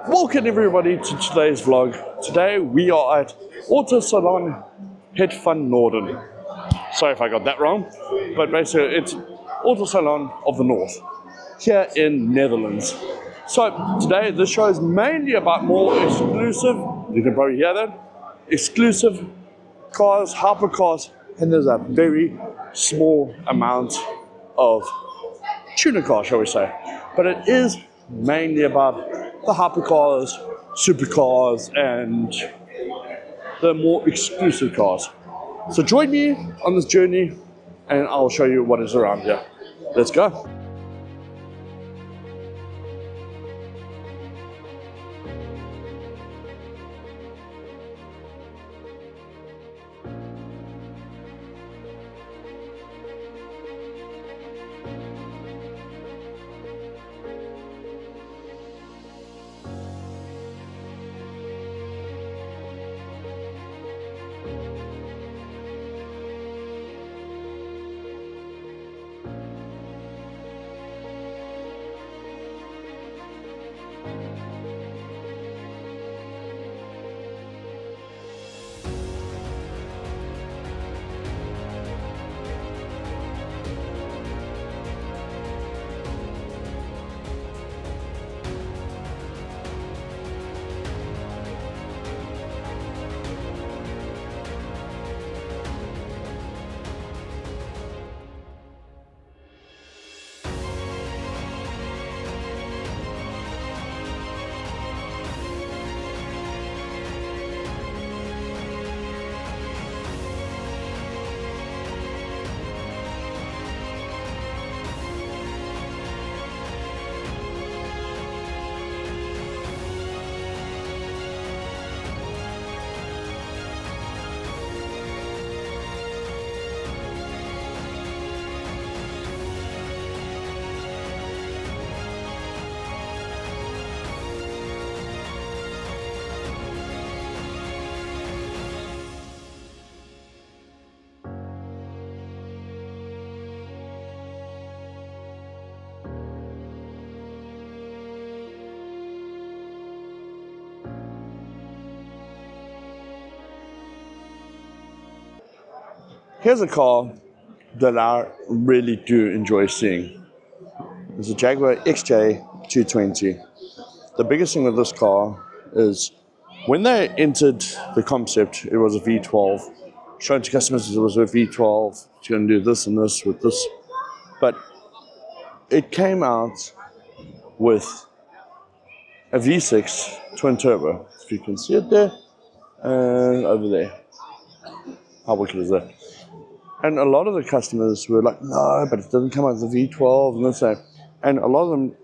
Welcome everybody to today's vlog. Today we are at AUTOSHOW VAN Het Noorden. Sorry if I got that wrong, but basically it's AUTOSHOW of the North here in Netherlands. So today this show is mainly about more exclusive, you can probably hear that, exclusive cars, hypercars, and there's a very small amount of tuner cars, shall we say. But it is mainly about the hypercars, supercars, and the more exclusive cars. So join me on this journey and I'll show you what is around here. Let's go. Here's a car that I really do enjoy seeing. It's a Jaguar XJ220. The biggest thing with this car is when they entered the concept, it was a V12. Shown to customers it was a V12. It's going to do this and this with this. But it came out with a V6 twin turbo. If you can see it there and over there. How wicked is that? And a lot of the customers were like, no, but it doesn't come out with the V12 and this and that. And a lot of them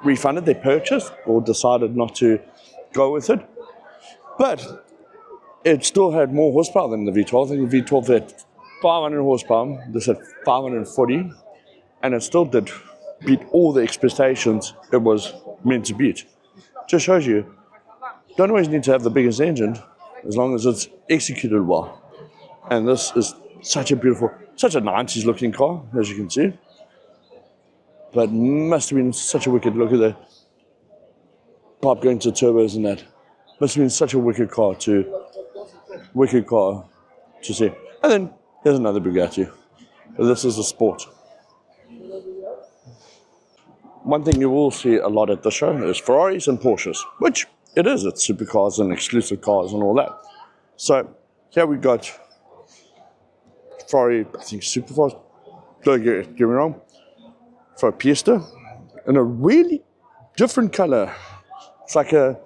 refunded their purchase or decided not to go with it. But it still had more horsepower than the V12. I think the V12 had 500 horsepower. This had 540. And it still did beat all the expectations it was meant to beat. Just shows you, don't always need to have the biggest engine as long as it's executed well. And this is such a beautiful, such a 90s looking car, as you can see. But must have been such a wicked, look at the pipe going to turbos and that. Must have been such a wicked car to see. And then here's another Bugatti. This is a sport. One thing you will see a lot at the show is Ferraris and Porsches, which it is, it's supercars and exclusive cars and all that. So here we got Ferrari, I think Supercar, don't get me wrong, for a Fiesta, in a really different color. It's like a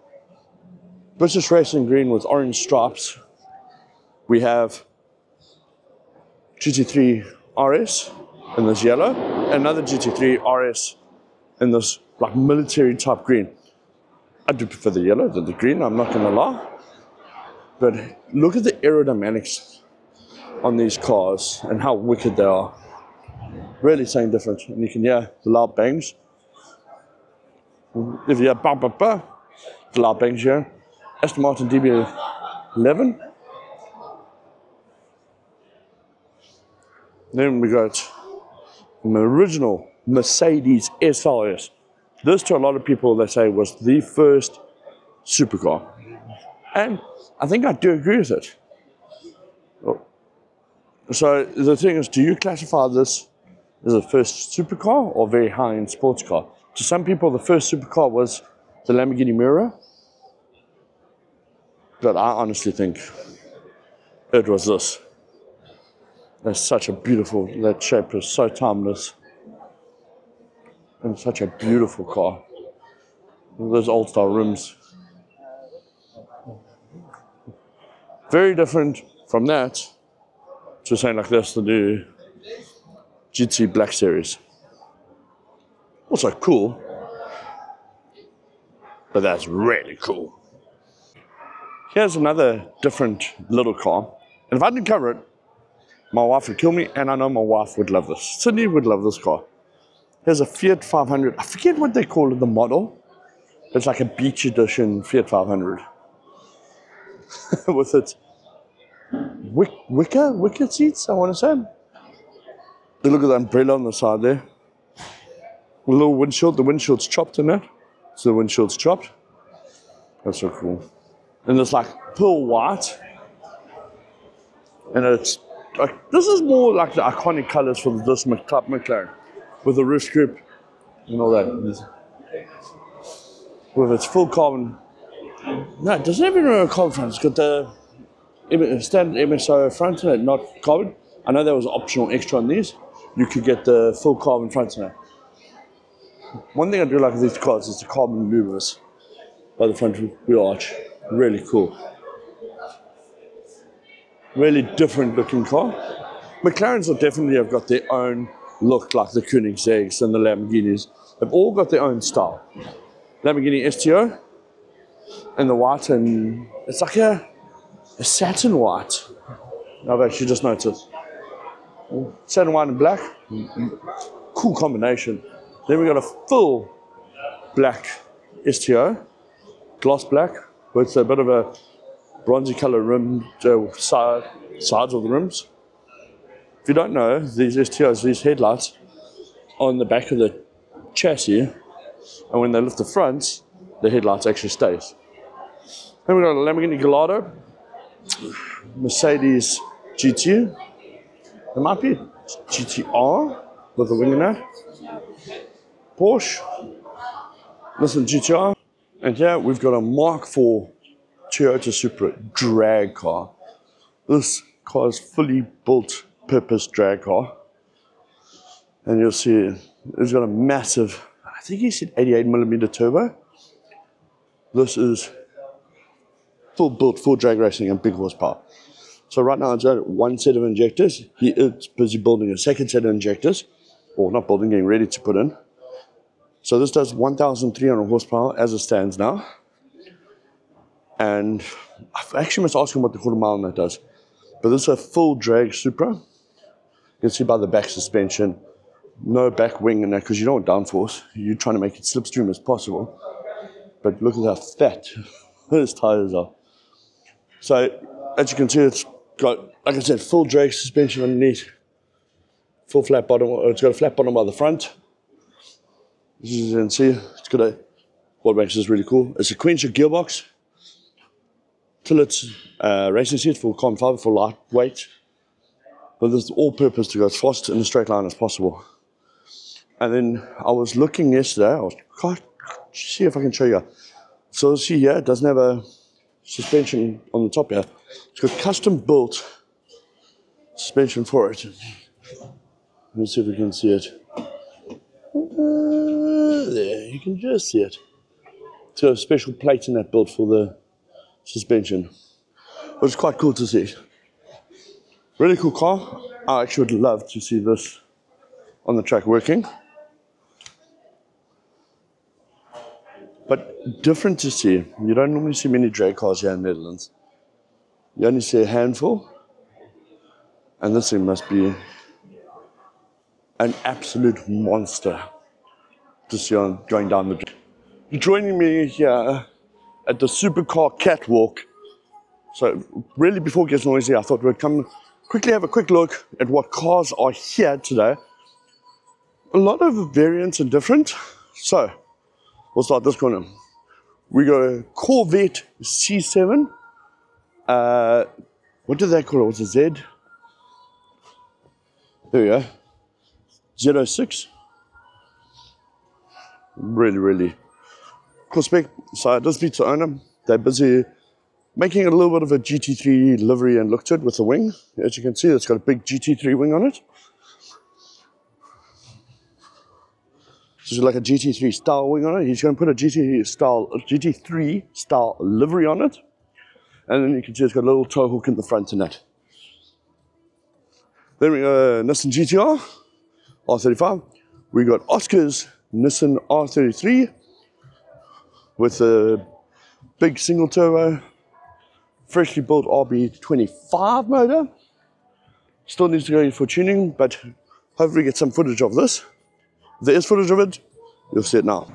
British racing green with orange stripes. We have GT3 RS in this yellow, another GT3 RS in this like military type green. I do prefer the yellow than the green, I'm not gonna lie. But look at the aerodynamics on these cars and how wicked they are. Really something different. And you can hear the loud bangs. If you hear bah, bah, bah, the loud bangs here. Aston Martin DB11. Then we got an original Mercedes SLS This, to a lot of people, they say was the first supercar. And I think I do agree with it. So the thing is, do you classify this as the first supercar or very high-end sports car? To some people, the first supercar was the Lamborghini Miura. But I honestly think it was this. That's such a beautiful, that shape is so timeless. And such a beautiful car. Those old style rims. Very different from that to something like this, the new GT Black Series. Also cool, but that's really cool. Here's another different little car. And if I didn't cover it, my wife would kill me, and I know my wife would love this. Sydney would love this car. Here's a Fiat 500. I forget what they call it, the model. It's like a beach edition Fiat 500. With its wicker seats, I want to say. Look at the umbrella on the side there. A little windshield. The windshield's chopped in it. So the windshield's chopped. That's so cool. And it's like pearl white. And it's like, this is more like the iconic colors for this Club McLaren. With the roof scoop and all that. With its full carbon. No, it doesn't even have a carbon front. It's got the standard MSO front in it, not carbon. I know there was an optional extra on these. You could get the full carbon front in it. One thing I do like with these cars is the carbon louvers by the front wheel arch. Really cool. Really different looking car. McLarens will definitely have got their own look, like the Koenigsegg's and the Lamborghinis. They've all got their own style. Lamborghini STO and the white, and it's like a satin white. I've actually just noticed. Satin white and black. Cool combination. Then we got a full black STO, gloss black, with a bit of a bronzy color rim, sides of the rims. If you don't know, these STOs, these headlights, are on the back of the chassis, and when they lift the fronts, the headlights actually stays. Then we got a Lamborghini Gallardo, Mercedes GT, there might be GTR with a wing in that, Porsche, listen, GTR, and here we've got a Mark IV Toyota Supra drag car. This car is fully built purpose drag car, and you'll see it's got a massive, I think he said 88mm turbo. This is full built, full drag racing and big horsepower. So right now it's got one set of injectors. He is busy building a second set of injectors, or not building, getting ready to put in. So this does 1,300 horsepower as it stands now. And I actually must ask him what the quarter mile on that does. But this is a full drag Supra. You can see by the back suspension, no back wing in that, because you don't want downforce. You're trying to make it slipstream as possible. But look at how fat those tires are. So as you can see, it's got, like I said, full drag suspension underneath. Full flat bottom. It's got a flat bottom by the front. As you can see, it's got a, what makes this really cool, a sequential gearbox. Tillot's racing seat for carbon fiber for lightweight. But this is all purpose to go as fast in a straight line as possible. And then I was looking yesterday, can't see if I can show you. So see here, it doesn't have a suspension on the top here. It's got custom built suspension for it. Let's see if we can see it. There, you can just see it. It's got a special plate in that built for the suspension, which is quite cool to see. Really cool car. I actually would love to see this on the track working. But different to see. You don't normally see many drag cars here in the Netherlands. You only see a handful. And this thing must be an absolute monster to see on going down the track. Joining me here at the Supercar catwalk. So really before it gets noisy, I thought we'd come quickly have a quick look at what cars are here today. A lot of variants are different. So We'll start this corner. We got a Corvette C7. What do they call it? What's a Z? There we go. Z06. Really, really cool spec. So I just speak to the owner. They're busy making it a little bit of a GT3 livery and look to it with the wing. As you can see, it's got a big GT3 wing on it. So it's like a GT3 style wing on it. He's going to put a GT3 style livery on it. And then you can see it's got a little tow hook in the front and that. Then we got Nissan GTR R35. We got Oscar's Nissan R33 with a big single turbo, freshly built RB25 motor. Still needs to go in for tuning, but hopefully get some footage of this. If there is footage of it, you'll see it now.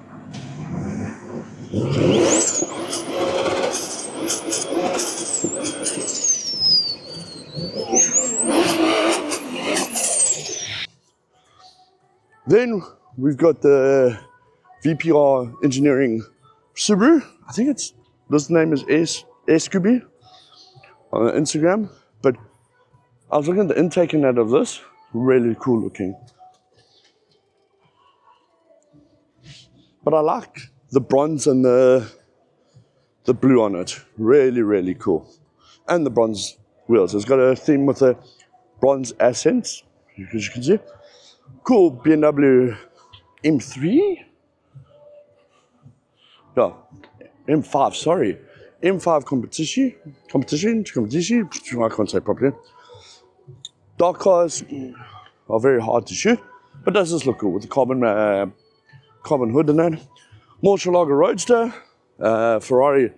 Then we've got the VPR Engineering Subaru. I think this name is Scooby on Instagram. But I was looking at the intake and that of this. Really cool looking. But I like the bronze and the blue on it. Really, really cool. And the bronze wheels. It's got a theme with the bronze accents, as you can see. Cool BMW M3? No, M5, sorry. M5 competition. I can't say properly. Dark cars are very hard to shoot, but does this look cool with the carbon hood and that. Murcielago Roadster, Ferrari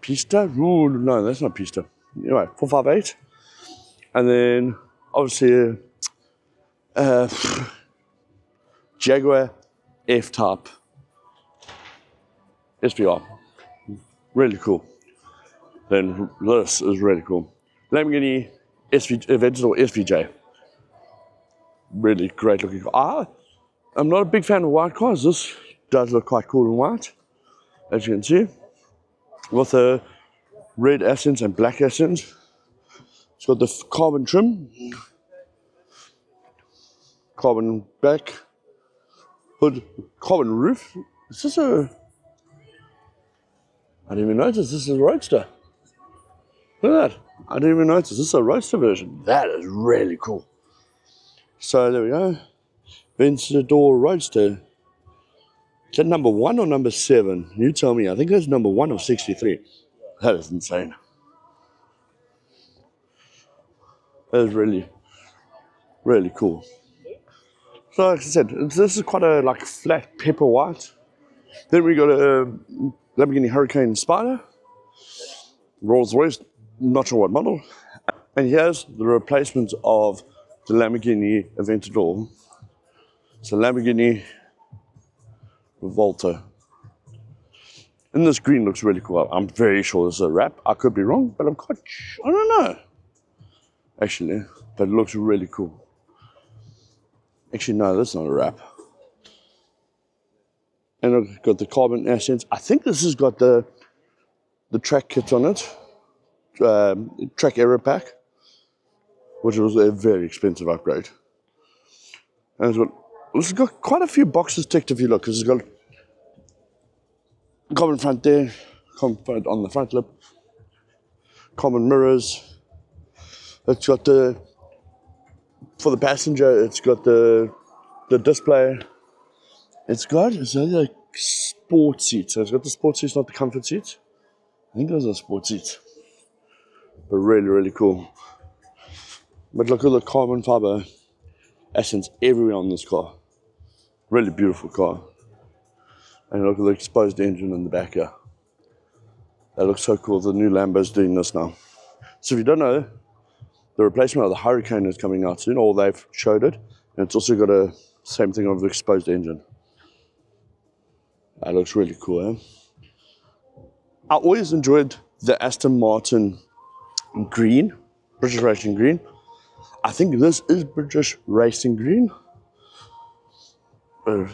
Pista. Ooh, no, that's not Pista. Anyway, 458. And then obviously Jaguar F-Type SPR. Really cool. Then this is really cool. Lamborghini Aventador SVJ. Really great looking car. I'm not a big fan of white cars. This does look quite cool in white, as you can see. With the red accents and black accents. It's got the carbon trim. Carbon back. Hood. Carbon roof. Is this a... I didn't even notice this is a Roadster. Look at that. I didn't even notice this is a Roadster version. That is really cool. So there we go. Aventador Roadster. Is that number 1 or number 7? You tell me. I think that's number 1 of 63. That is insane. That is really, really cool. So like I said, this is quite a flat pepper white. Then we got a Lamborghini Hurricane Spider. Rolls Royce, not sure what model. And here's the replacement of the Lamborghini Aventador. It's a Lamborghini Revolta. And this green looks really cool. I'm very sure this is a wrap. I could be wrong, but I don't know. Actually, but it looks really cool. Actually, no, that's not a wrap. And I've got the carbon accents. I think this has got the track kit on it. Track aero pack, which was a very expensive upgrade. And this has got quite a few boxes ticked if you look, because it's got carbon front there, carbon front on the front lip, carbon mirrors. It's got for the passenger, it's got the display. It's got like sport seats. So it's got the sport seats, not the comfort seats. I think those are sport seats. But really, really cool. But look at the carbon fiber essence everywhere on this car. Really beautiful car. And look at the exposed engine in the back here. That looks so cool. The new Lambo's doing this now. So if you don't know, the replacement of the Hurricane is coming out soon, or they've showed it. And it's also got a same thing of the exposed engine. That looks really cool, eh? I always enjoyed the Aston Martin green, British Racing green. I think this is British Racing green. Really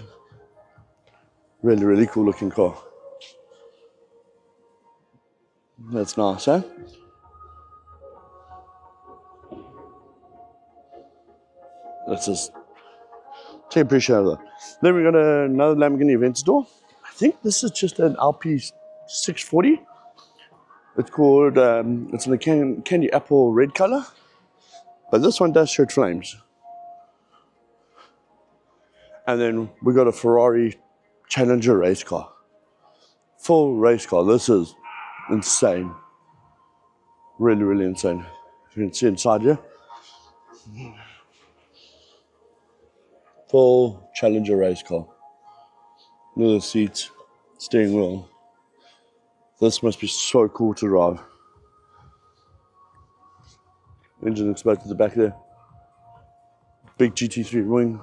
Really, really cool looking car. That's nice, eh? Let's just take a picture of that. Then we got another Lamborghini Aventador. I think this is just an LP 640. It's called, it's in the candy apple red color. But this one does shoot flames. And then we got a Ferrari Challenger race car. Full race car. This is insane. Really, really insane. You can see inside here. Full Challenger race car. Look at the seats, steering wheel. This must be so cool to drive. Engine exposed to the back there. Big GT3 wing.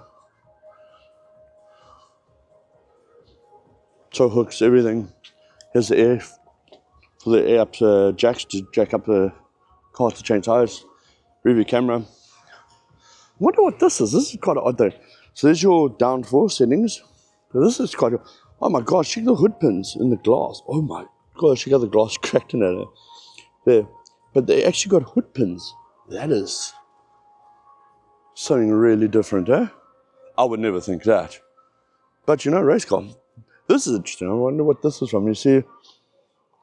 Tow hooks, everything. Here's the air for the air up jacks to jack up the car to change tires. Rear camera. Wonder what this is. This is quite odd though. So there's your downforce settings. But this is quite. Oh my gosh! Check the hood pins in the glass. Oh my gosh! You got the glass cracked in it. There, but they actually got hood pins. That is something really different, eh? I would never think that. But you know, race car. This is interesting. I wonder what this is from. You see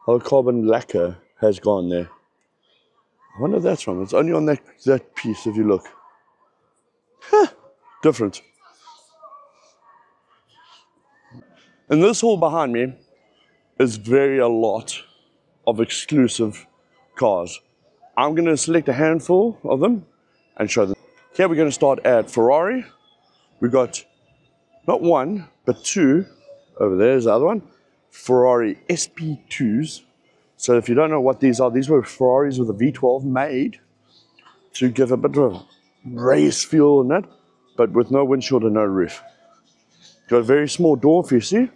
how carbon lacquer has gone there. I wonder what that's from. It's only on that piece if you look. Huh, different. And this hall behind me is a lot of exclusive cars. I'm going to select a handful of them and show them. Here we're going to start at Ferrari. We've got not one, but two. Over there's the other one. Ferrari SP2s. So if you don't know what these are, these were Ferraris with a V12 made to give a bit of race feel in that, but with no windshield and no roof. Got a very small door if you see.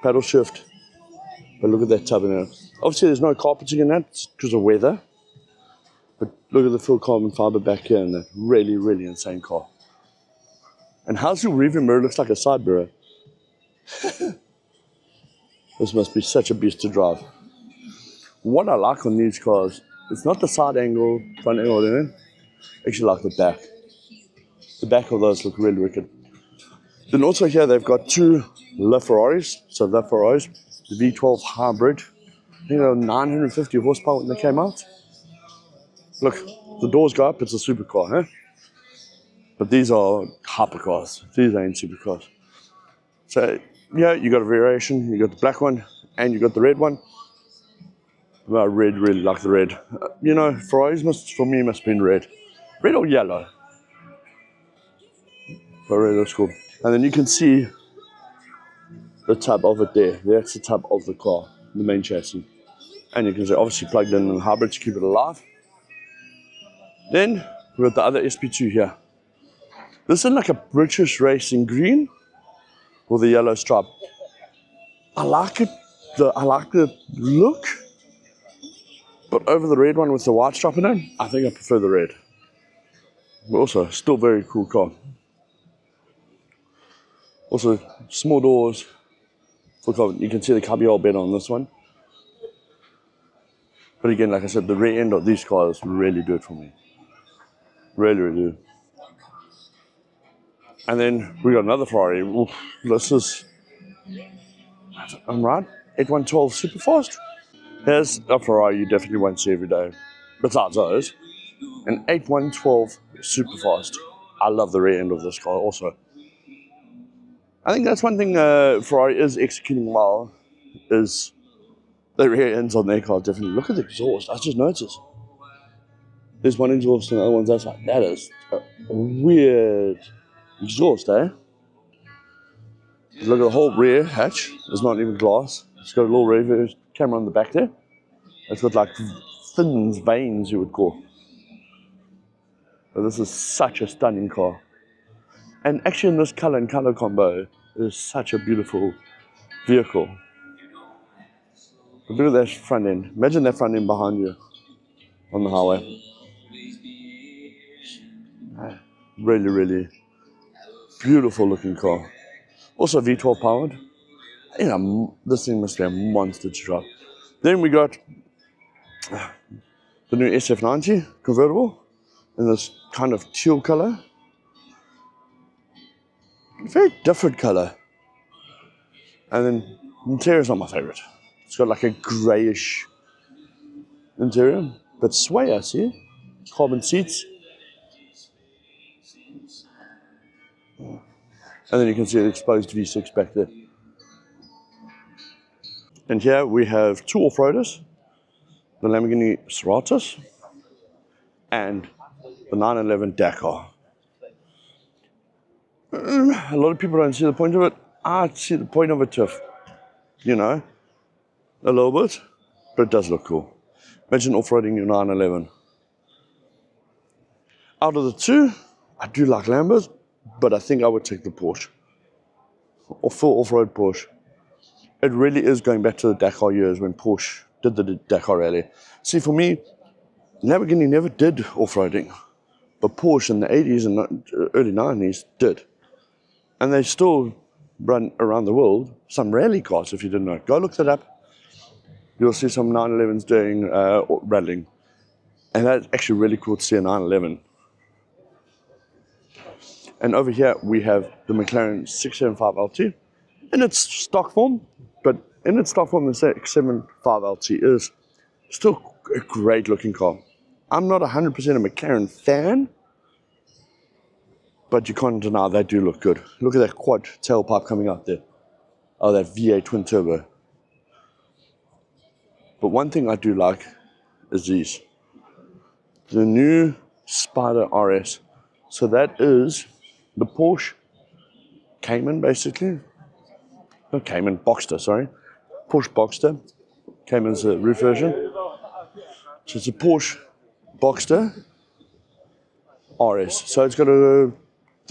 Paddle shift. But look at that tub in there. Obviously there's no carpeting in that because of weather. But look at the full carbon fiber back here in that really, really insane car. And how's your rearview mirror? Looks like a side mirror. This must be such a beast to drive. What I like on these cars, it's not the side angle, front angle, anything. I actually like the back. The back of those look really wicked. Then also here they've got two LaFerraris. So LaFerraris, the V12 hybrid. You know, 950 horsepower when they came out. Look, the doors go up, it's a supercar, huh? But these are hypercars. These ain't supercars. So, yeah, you got a variation. You got the black one and you got the red one. I really like the red. You know, Ferraris for me must have been red. Red or yellow. But red looks cool. And then you can see the tub of it there. That's the tub of the car, the main chassis. And you can see obviously plugged in the hybrid to keep it alive. Then we've got the other SP2 here. This is like a British racing green with a yellow stripe. I like it. I like the look, but over the red one with the white stripe in it, I think I prefer the red. But also, still very cool car. Also, small doors. You can see the cubbyhole better on this one. But again, like I said, the rear end of these cars really do it for me. Really, really do. And then we got another Ferrari. Oof, this is, I'm right, 8112 Superfast. Here's a Ferrari you definitely won't see every day. Besides those, an 8112 Superfast. I love the rear end of this car also. I think that's one thing Ferrari is executing well, is the rear ends on their cars definitely. Look at the exhaust, I just noticed. There's one exhaust and the other one's outside. That is a weird exhaust, eh? Look at the whole rear hatch. It's not even glass. It's got a little rear camera on the back there. It's got like thin veins, you would call. But this is such a stunning car. And actually in this color and color combo, it is such a beautiful vehicle. But look at that front end. Imagine that front end behind you on the highway. Really, really beautiful looking car. Also V12 powered. You know, this thing must be a monster to drive. Then we got the new SF90 convertible in this kind of teal color. Very different color. And then the interior's not my favorite. It's got like a grayish interior, but sway, I see. Carbon seats. And then you can see the exposed V6 back there. And here we have two off-roaders, the Lamborghini Seratos and the 911 Dakar. A lot of people don't see the point of it. I see the point of it to, you know, a little bit, but it does look cool. Imagine off-roading your 911. Out of the two, I do like Lambos, but I think I would take the Porsche. Or full off-road Porsche. It really is going back to the Dakar years when Porsche did the Dakar rally. See, for me, Lamborghini never did off-roading, but Porsche in the 80s and early 90s did. And they still run around the world, some rally cars, if you didn't know. Go look that up. You'll see some 911s doing rallying. And that's actually really cool to see a 911. And over here, we have the McLaren 675 LT in its stock form. But in its stock form, the 675 LT is still a great looking car. I'm not 100% a McLaren fan, but you can't deny they do look good. Look at that quad tailpipe coming out there. Oh, that V8 twin turbo. But one thing I do like is these. The new Spider RS. So that is the Porsche Cayman, basically. Not Cayman, Boxster, sorry. Porsche Boxster. Cayman's a roof version. So it's a Porsche Boxster RS. So it's got the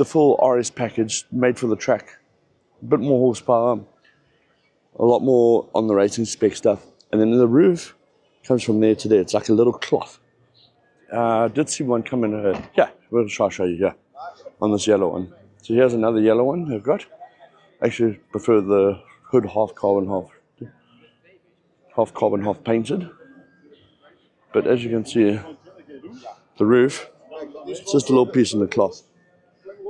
full RS package made for the track. A bit more horsepower. A lot more on the racing spec stuff. And then the roof comes from there to there. It's like a little cloth. I did see one come in. Yeah, we'll try to show you here on this yellow one. So here's another yellow one I've got. Actually prefer the hood half carbon, half painted. But as you can see, the roof, it's just a little piece in the cloth.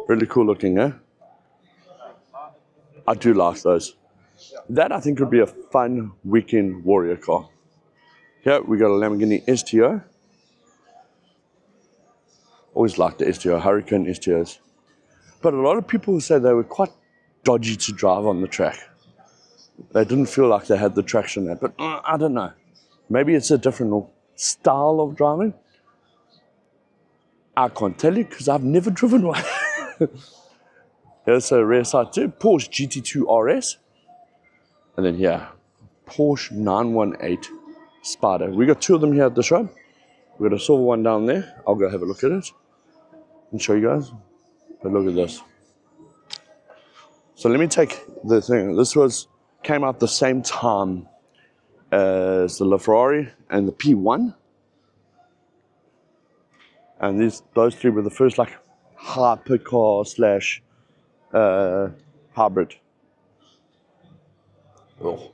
Really cool looking, eh? I do like those. That I think would be a fun weekend warrior car. Here we got a Lamborghini STO. Always liked the STO, Hurricane STOs. But a lot of people say they were quite dodgy to drive on the track. They didn't feel like they had the traction there, but I don't know. Maybe it's a different style of driving. I can't tell you because I've never driven one. Here's a rear side too, Porsche GT2 RS. And then here, Porsche 918 Spider. We got two of them here at the show. We got a silver one down there. I'll go have a look at it and show you guys. But look at this. So let me take the thing. This came out the same time as the LaFerrari and the P1. And those three were the first like hypercar slash hybrid. Oh,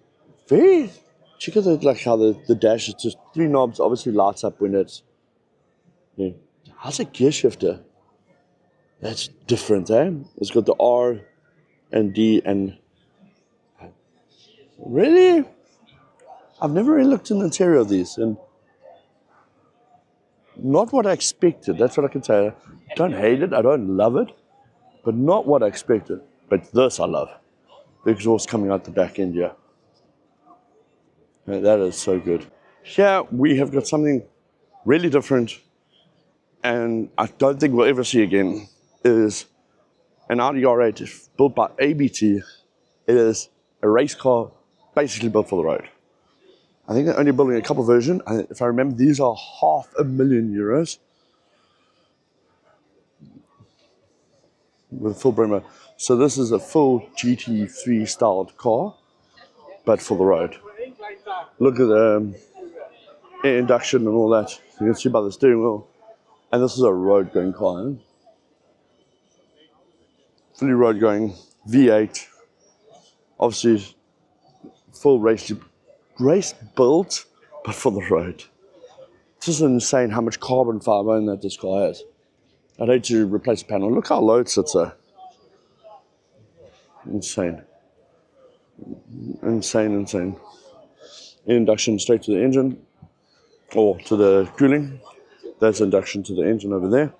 very. Check out like how the dash is just three knobs. Obviously lights up when it's. Yeah. How's a gear shifter? That's different, eh? It's got the R and D and. Really? I've never really looked in the interior of these and. Not what I expected. That's what I can say. I don't hate it. I don't love it, but not what I expected. But this I love. The exhaust coming out the back end here. Yeah, that is so good. Here we have got something really different, and I don't think we'll ever see again. Is an Audi R8 built by ABT. It is a race car, basically built for the road. I think they're only building a couple versions. If I remember, these are €500,000 with a full Brembo. So this is a full GT3 styled car, but for the road. Look at the air induction and all that. You can see by the steering wheel. And this is a road going car. Fully road going V8 Obviously, full race built, but for the road. It's just insane how much carbon fiber in that this car has. I'd hate to replace the panel. Look how low it sits there. Insane. Insane. Induction straight to the engine, or to the cooling. That's induction to the engine over there.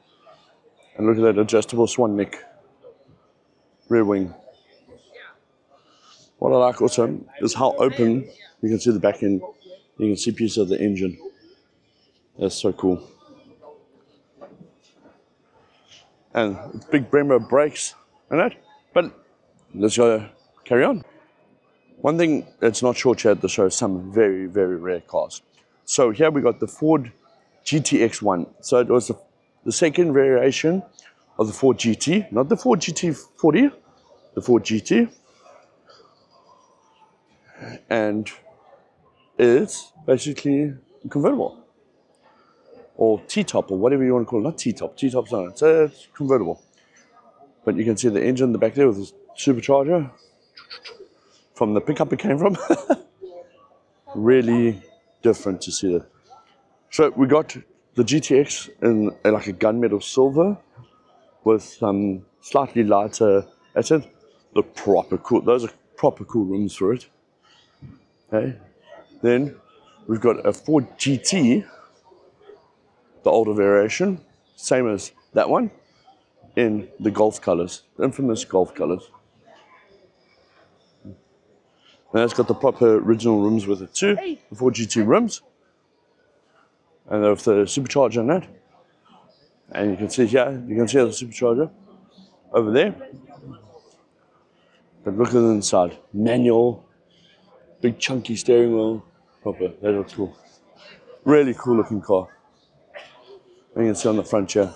And look at that adjustable swan neck rear wing. What I like also is how open you can see the back end. You can see pieces of the engine. That's so cool. And big Brembo brakes and that. But let's go carry on. One thing that's not short here at the show is some very, very rare cars. So here we got the Ford GTX1. So it was the second variation of the Ford GT, not the Ford GT40, the Ford GT. And it's basically convertible. Or T-top, or whatever you want to call it. Not T-top, T-top's not, it's convertible. But you can see the engine in the back there with the supercharger. From the pickup it came from. Really different to see that. So we got the GTX in like a gunmetal silver with some slightly lighter accent. Look proper cool. Those are proper cool rims for it. Okay. Then we've got a Ford GT, the older variation, same as that one, in the Golf colors, the infamous Golf colors. And it's got the proper original rims with it too, the Ford GT rims. And with the supercharger on that. And you can see here, you can see the supercharger over there. But look at the inside, manual, big chunky steering wheel, proper, that looks cool. Really cool looking car. And you can see on the front here.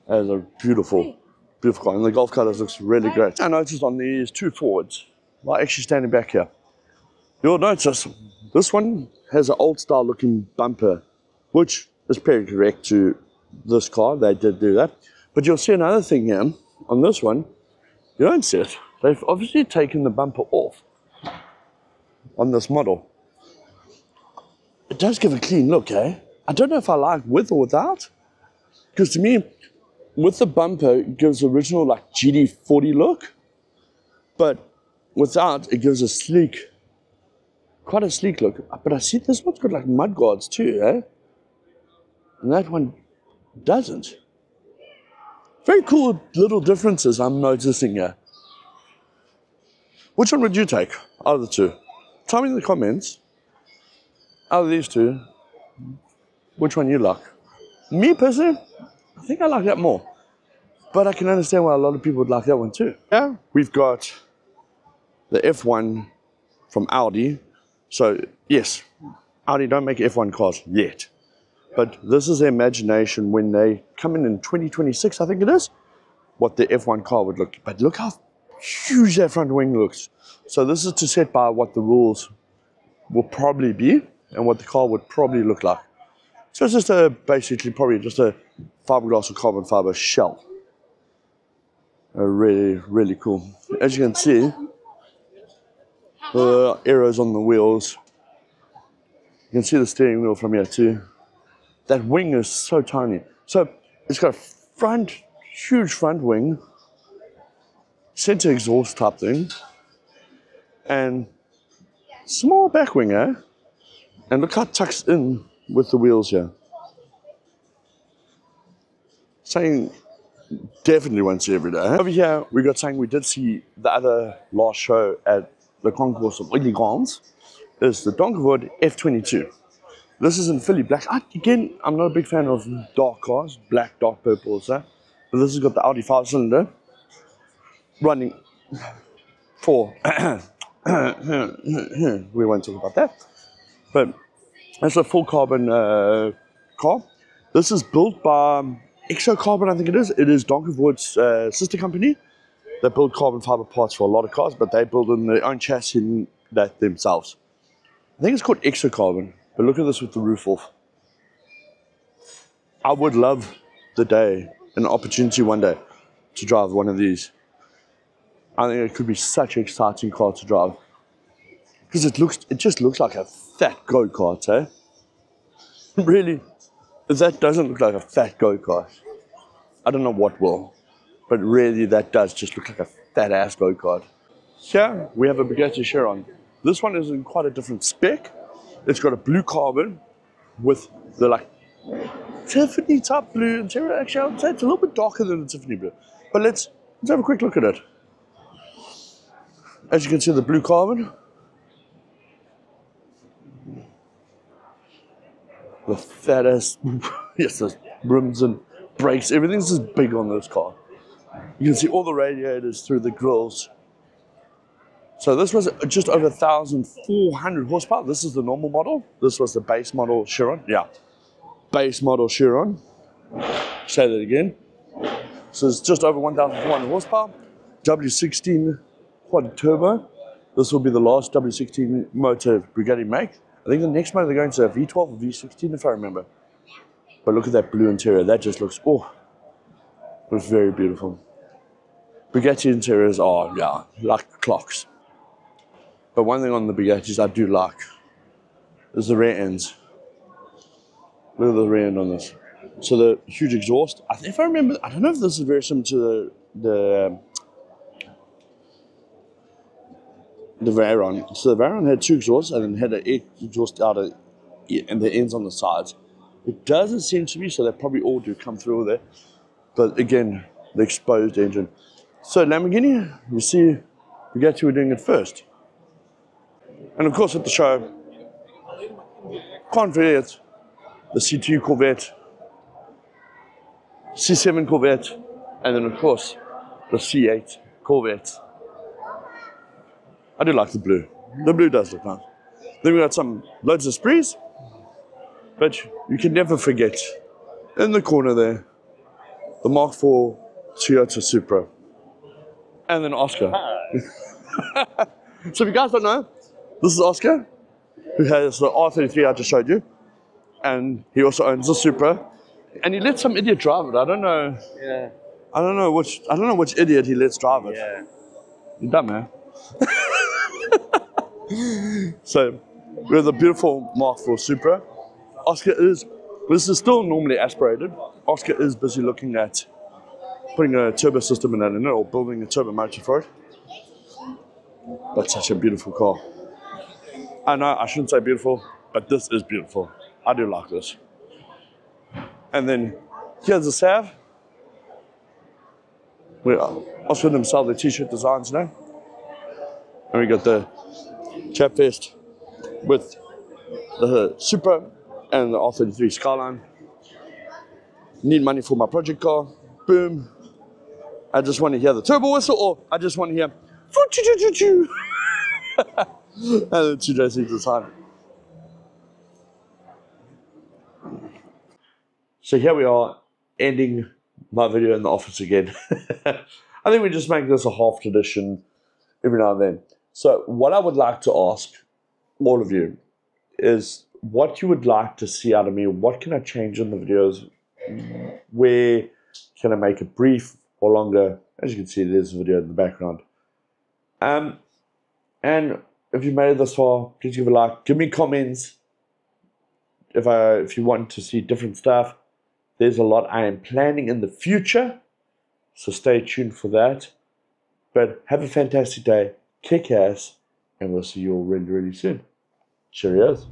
That is a beautiful car. And the Golf colors looks really great. I noticed on these two Fords, while actually standing back here, you'll notice this one has an old style looking bumper, which is pretty correct to this car. They did do that. But you'll see another thing here on this one. You don't see it. They've obviously taken the bumper off on this model. It does give a clean look, eh? I don't know if I like with or without. Because to me, with the bumper, it gives the original like GD40 look. But without, it gives a sleek, quite a sleek look. But I see this one's got like mud guards too, eh? And that one doesn't. Very cool little differences I'm noticing here. Which one would you take out of the two? Tell me in the comments. Out of these two, which one you like? Me personally, I think I like that more. But I can understand why a lot of people would like that one too. Yeah, we've got the F1 from Audi. So yes, Audi don't make F1 cars yet. But this is their imagination when they come in 2026, I think it is, what the F1 car would look. But look how huge that front wing looks. So this is to set by what the rules will probably be and what the car would probably look like. So it's just basically probably just a fiberglass or carbon fiber shell. Really, really cool. As you can see, the arrows on the wheels. You can see the steering wheel from here too. That wing is so tiny. So it's got a huge front wing, center exhaust type thing, and small back wing, eh? And look how it tucks in with the wheels here. Something definitely won't see every day. Over here, we got something we did see the other last show at the concourse of Elegance, is the Donkerwood F22. This is in Philly black. Again, I'm not a big fan of dark cars, black, dark purple, so. But this has got the Audi 5-cylinder running for, we won't talk about that. But it's a full carbon car. This is built by Exo Carbon, I think it is. It is Donkerwood's sister company. They build carbon fiber parts for a lot of cars, but they build in their own chassis in that themselves. I think it's called Exo Carbon, but look at this with the roof off. I would love the day, an opportunity one day, to drive one of these. I think it could be such an exciting car to drive. Because it just looks like a fat go-kart, eh? Really, if that doesn't look like a fat go-kart, I don't know what will. But really, that does just look like a fat-ass go-kart. Here, we have a Bugatti Chiron. This one is in quite a different spec. It's got a blue carbon with the like Tiffany type blue interior. Actually, I would say it's a little bit darker than the Tiffany blue. But let's have a quick look at it. As you can see, the blue carbon. The fattest, yes, there's rims and brakes. Everything's just big on this car. You can see all the radiators through the grills. So this was just over 1,400 horsepower. This is the normal model. This was the base model Chiron. Yeah, base model Chiron. Say that again. So it's just over 1,400 horsepower. W16 quad turbo. This will be the last W16 motor Bugatti make. I think the next motor they're going to a V12 or V16 if I remember. But look at that blue interior. That just looks, looks very beautiful. Bugatti interiors are, yeah, like clocks. But one thing on the Bugattis I do like is the rear ends. Look at the rear end on this. So the huge exhaust. If I remember, I don't know if this is very similar to the Veyron. So the Veyron had two exhausts and then had an exhaust out of, and the ends on the sides. It doesn't seem to be, so they probably all do come through there. But again, the exposed engine. So Lamborghini, you see, Bugatti were doing it first. And of course at the show, can't forget the C2 Corvette, C7 Corvette, and then of course the C8 Corvette. I do like the blue. The blue does look nice. Then we got some loads of sprees, but you can never forget in the corner there the Mark IV Toyota Supra, and then Oscar. So if you guys don't know, this is Oscar, who has the R33 I just showed you, and he also owns the Supra, and he let some idiot drive it. I don't know. Yeah. I don't know which idiot he lets drive it. Yeah. You're dumb, man. So we have the beautiful Mark IV Supra. Oscar this is still normally aspirated. Oscar is busy looking at putting a turbo system in that in it, or building a turbo motor for it. But such a beautiful car. I know I shouldn't say beautiful, but this is beautiful. I do like this. And then here's the Sav. We Oscar them sell the t-shirt designs now. And we got the chap vest with the Supra and the R33 Skyline. Need money for my project car. Boom. I just want to hear the turbo whistle, or I just want to hear choo-choo-choo-choo. And then 2 days into time. So here we are, ending my video in the office again. I think we just make this a half tradition every now and then. So what I would like to ask all of you is what you would like to see out of me. What can I change in the videos? Where can I make it brief or longer? As you can see, there's a video in the background. And if you made it this far, please give a like. Give me comments if you want to see different stuff. There's a lot I am planning in the future, so stay tuned for that. But have a fantastic day, kick ass, and we'll see you all really, really soon. Cheerios.